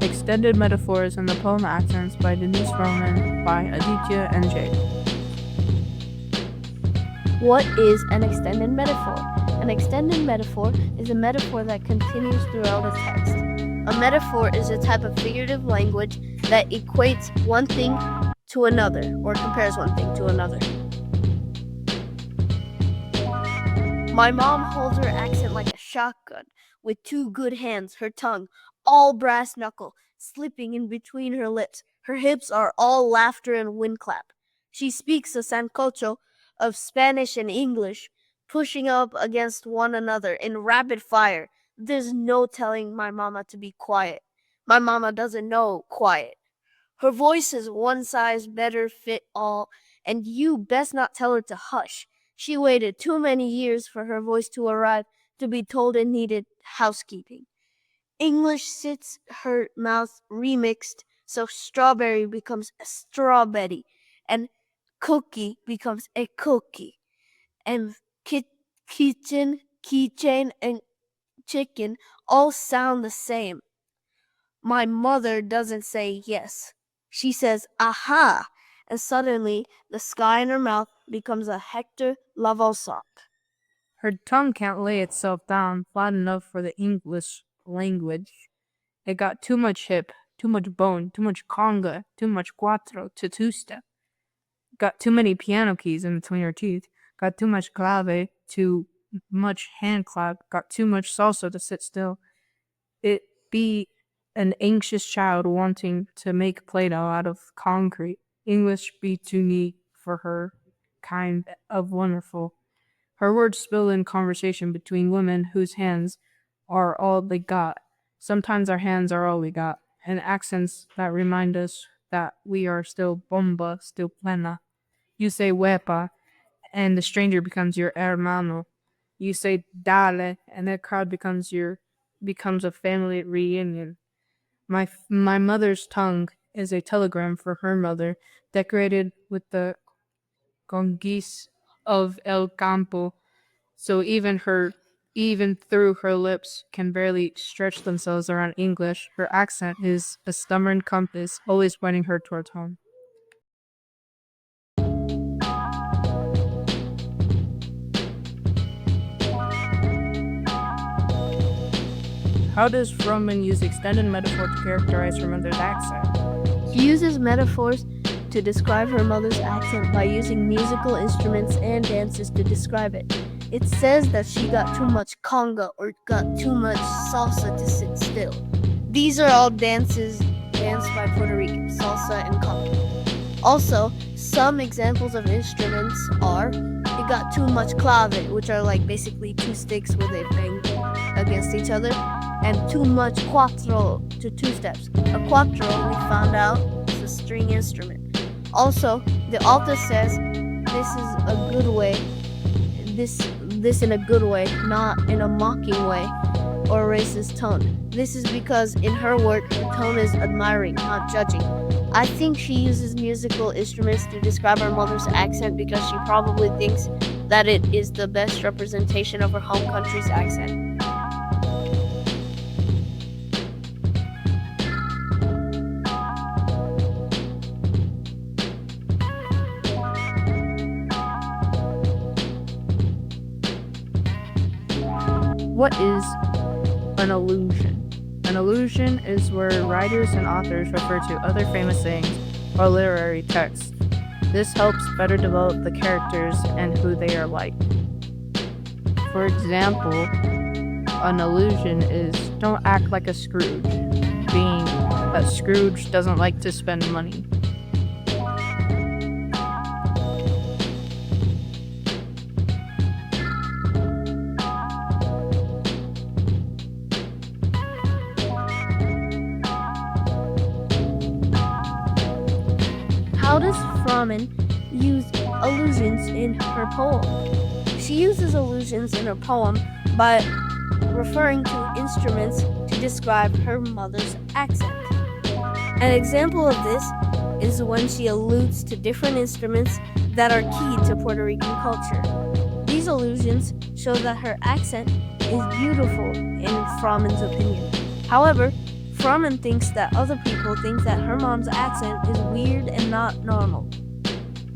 Extended Metaphors in the Poem Accents by Denice Frohman by Aditya and Jade. What is an extended metaphor? An extended metaphor is a metaphor that continues throughout a text. A metaphor is a type of figurative language that equates one thing to another or compares one thing to another. My mom holds her accent like a shotgun, with two good hands, her tongue, all brass knuckle, slipping in between her lips. Her hips are all laughter and windclap. She speaks a sancocho of Spanish and English, pushing up against one another in rapid fire. There's no telling my mama to be quiet. My mama doesn't know quiet. Her voice is one size better fit all, and you best not tell her to hush. She waited too many years for her voice to arrive to be told it needed housekeeping. English sits her mouth remixed, so strawberry becomes a strawberry, and cookie becomes a cookie, and kitchen, keychain, and chicken all sound the same. My mother doesn't say yes. She says, aha, and suddenly the sky in her mouth becomes a Hector Lavoe song. Her tongue can't lay itself down flat enough for the English language. It got too much hip, too much bone, too much conga, too much cuatro to two-step. Got too many piano keys in between her teeth. Got too much clave, too much hand clap. Got too much salsa to sit still. It be an anxious child wanting to make Play-Doh out of concrete. English be too neat for her kind of wonderful. Her words spill in conversation between women whose hands are all they got. Sometimes our hands are all we got, and accents that remind us that we are still bomba, still plena. You say huepa, and the stranger becomes your hermano. You say dale, and the crowd becomes a family reunion. My mother's tongue is a telegram for her mother, decorated with the conquis of El Campo, so even through her lips can barely stretch themselves around English. Her accent is a stubborn compass, always pointing her towards home. How does Frohman use extended metaphor to characterize her mother's accent? She uses metaphors to describe her mother's accent by using musical instruments and dances to describe it. It says that she got too much conga or got too much salsa to sit still. These are all dances danced by Puerto Ricans, salsa and conga. Also, some examples of instruments are it got too much clave, which are like basically two sticks where they bang against each other, and too much cuatro to two steps. A cuatro, we found out, is a string instrument. Also, the author says this is a good way, this in a good way, not in a mocking way or a racist tone. This is because in her work, her tone is admiring, not judging. I think she uses musical instruments to describe her mother's accent because she probably thinks that it is the best representation of her home country's accent. What is an allusion? An allusion is where writers and authors refer to other famous sayings or literary texts. This helps better develop the characters and who they are like. For example, an allusion is don't act like a Scrooge, being that Scrooge doesn't like to spend money. How does Frohman use allusions in her poem? She uses allusions in her poem by referring to instruments to describe her mother's accent. An example of this is when she alludes to different instruments that are key to Puerto Rican culture. These allusions show that her accent is beautiful in Frohman's opinion. However, Frohman thinks that other people think that her mom's accent is weird and not normal.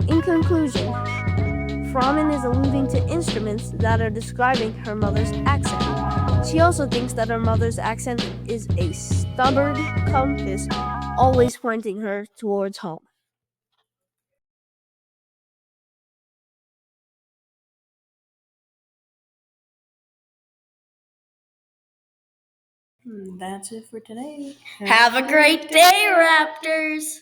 In conclusion, Frohman is alluding to instruments that are describing her mother's accent. She also thinks that her mother's accent is a stubborn compass, always pointing her towards home. That's it for today. Have a great day, Raptors!